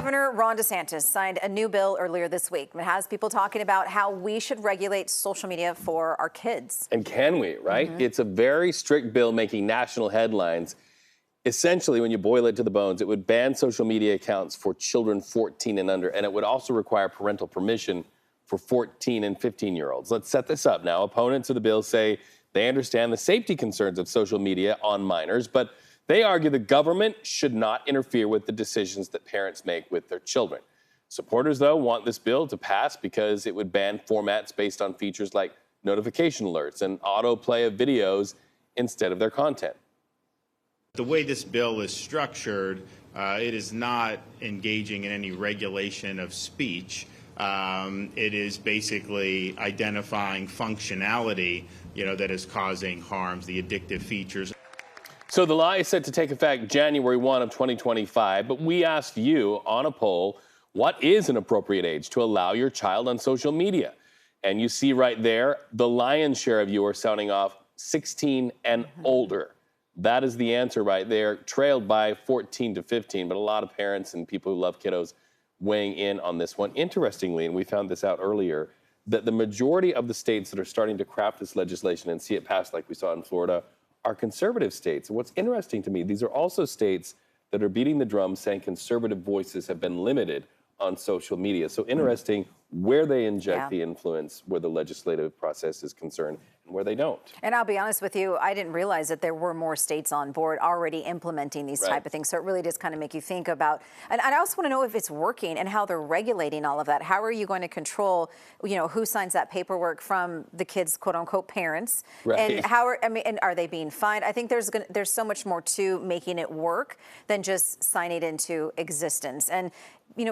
Governor Ron DeSantis signed a new bill earlier this week. It has people talking about how we should regulate social media for our kids. And can we, right? It's a very strict bill making national headlines. Essentially, when you boil it to the bones, it would ban social media accounts for children 14 and under, and it would also require parental permission for 14 and 15-year-olds. Let's set this up now. Opponents of the bill say they understand the safety concerns of social media on minors, but they argue the government should not interfere with the decisions that parents make with their children. Supporters, though, want this bill to pass because it would ban formats based on features like notification alerts and autoplay of videos instead of their content. The way this bill is structured, it is not engaging in any regulation of speech. It is basically identifying functionality, that is causing harms, the addictive features. So the law is set to take effect January 1 of 2025, but we asked you on a poll, what is an appropriate age to allow your child on social media? And you see right there, the lion's share of you are sounding off 16 and older. That is the answer right there, trailed by 14 to 15, but a lot of parents and people who love kiddos weighing in on this one. Interestingly, and we found this out earlier, that the majority of the states that are starting to craft this legislation and see it passed like we saw in Florida are conservative states. And what's interesting to me, these are also states that are beating the drum saying conservative voices have been limited on social media. So interesting where they inject the influence, where the legislative process is concerned, and where they don't. And I'll be honest with you, I didn't realize that there were more states on board already implementing these type of things. So it really does kind of make you think about, and I also want to know if it's working and how they're regulating all of that. How are you going to control, who signs that paperwork from the kids' quote unquote parents? And and are they being fined? I think there's so much more to making it work than just signing it into existence. And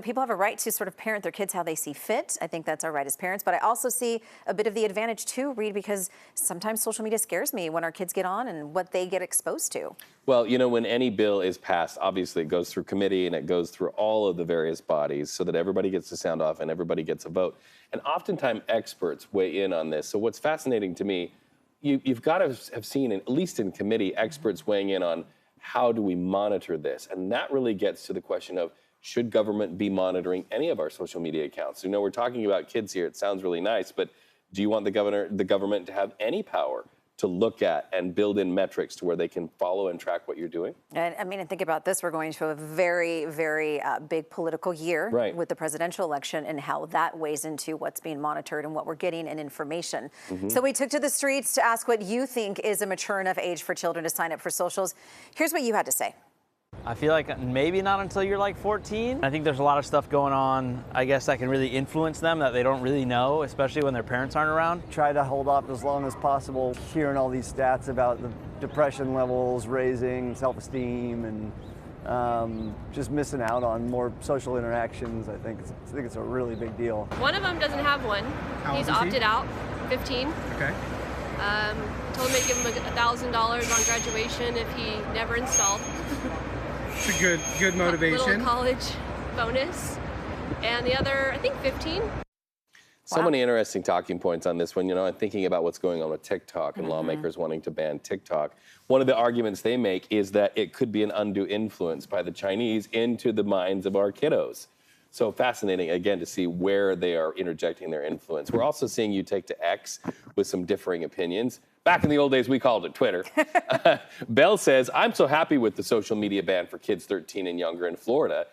people have a right to sort of parent their kids how they see fit. I think that's our right as parents. But I also see a bit of the advantage too, Reed, because sometimes social media scares me when our kids get on and what they get exposed to. Well, when any bill is passed, obviously it goes through committee and it goes through all of the various bodies so that everybody gets to sound off and everybody gets a vote. And oftentimes experts weigh in on this. So what's fascinating to me, you've got to have seen, at least in committee, experts weighing in on how do we monitor this? And that really gets to the question of, should government be monitoring any of our social media accounts? We're talking about kids here. It sounds really nice, but do you want the government to have any power to look at and build in metrics to where they can follow and track what you're doing? And and think about this. We're going to a very, very big political year with the presidential election and how that weighs into what's being monitored and what we're getting in information. So we took to the streets to ask what you think is a mature enough age for children to sign up for socials. Here's what you had to say. I feel like maybe not until you're like 14. I think there's a lot of stuff going on, I guess, that can really influence them that they don't really know, especially when their parents aren't around. Try to hold off as long as possible. Hearing all these stats about the depression levels raising, self-esteem, and just missing out on more social interactions. I think it's a really big deal. One of them doesn't have one. He's opted out, 15. Okay. Told him to give him $1,000 on graduation if he never installed. It's a good motivation. Little college bonus. And the other, I think 15. So many interesting talking points on this one. I'm thinking about what's going on with TikTok and lawmakers wanting to ban TikTok. One of the arguments they make is that it could be an undue influence by the Chinese into the minds of our kiddos. So fascinating, again, to see where they are interjecting their influence. We're also seeing you take to X with some differing opinions. Back in the old days, we called it Twitter. Belle says, I'm so happy with the social media ban for kids 13 and younger in Florida.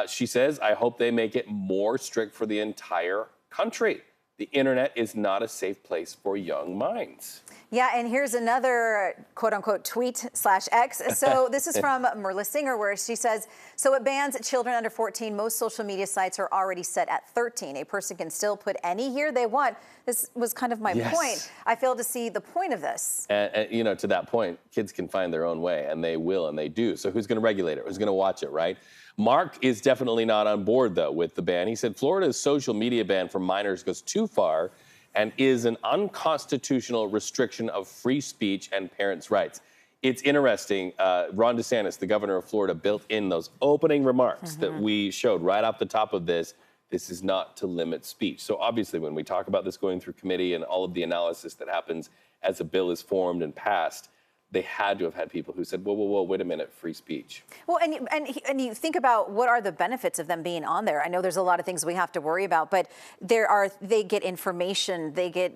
She says, I hope they make it more strict for the entire country. The internet is not a safe place for young minds. Yeah, and here's another quote-unquote tweet/X. So this is from Merla Singer, where she says, so it bans children under 14. Most social media sites are already set at 13. A person can still put any year they want. This was kind of my point. I fail to see the point of this. And to that point, kids can find their own way, and they will, and they do. So who's going to regulate it? Who's going to watch it, right? Mark is definitely not on board, though, with the ban. He said Florida's social media ban for minors goes too far and is an unconstitutional restriction of free speech and parents' rights. It's interesting. Ron DeSantis, the governor of Florida, built in those opening remarks that we showed right off the top of this. This is not to limit speech. So obviously, when we talk about this going through committee and all of the analysis that happens as a bill is formed and passed, they had to have had people who said, whoa, whoa, whoa, wait a minute, free speech. Well, and you think about what are the benefits of them being on there. I know there's a lot of things we have to worry about, but they get information, they get,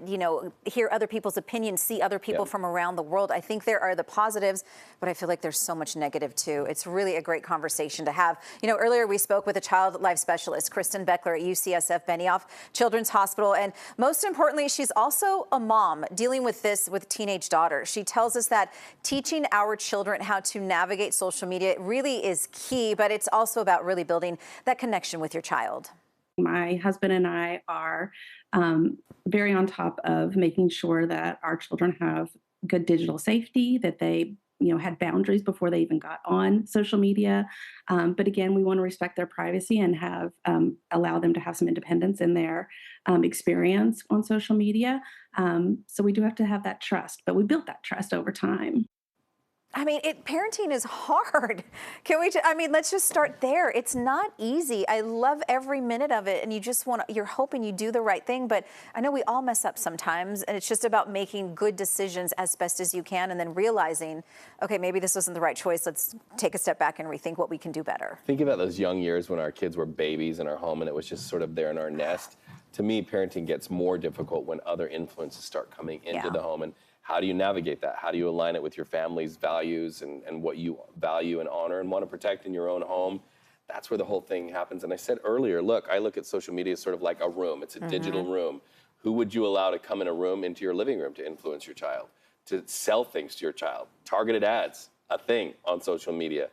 hear other people's opinions, see other people from around the world. I think there are the positives, but I feel like there's so much negative too. It's really a great conversation to have. Earlier we spoke with a child life specialist, Kristen Beckler at UCSF Benioff Children's Hospital, and most importantly, she's also a mom dealing with this with teenage daughters. She tells us that teaching our children how to navigate social media really is key, but it's also about really building that connection with your child. My husband and I are very on top of making sure that our children have good digital safety, that they had boundaries before they even got on social media. But again, we want to respect their privacy and have allow them to have some independence in their experience on social media. So we do have to have that trust, but we built that trust over time. I mean, parenting is hard. Let's just start there. It's not easy. I love every minute of it, and you're hoping you do the right thing, but I know we all mess up sometimes, and it's just about making good decisions as best as you can, and then realizing, okay, maybe this wasn't the right choice. Let's take a step back and rethink what we can do better. Think about those young years when our kids were babies in our home, and it was just sort of there in our nest. To me, parenting gets more difficult when other influences start coming into the home, and how do you navigate that? How do you align it with your family's values and what you value and honor and want to protect in your own home? That's where the whole thing happens. And I said earlier, look, I look at social media sort of like a room. It's a digital room. Who would you allow to come in a room into your living room to influence your child, to sell things to your child? Targeted ads, a thing on social media.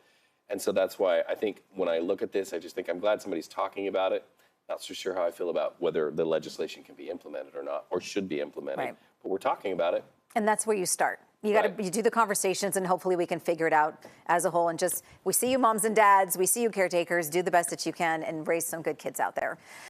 And so that's why I think when I look at this, I just think I'm glad somebody's talking about it. Not so sure how I feel about whether the legislation can be implemented or not, or should be implemented. Right. But we're talking about it. And that's where you start. You do the conversations, and hopefully we can figure it out as a whole. And we see you moms and dads, we see you caretakers, do the best that you can and raise some good kids out there.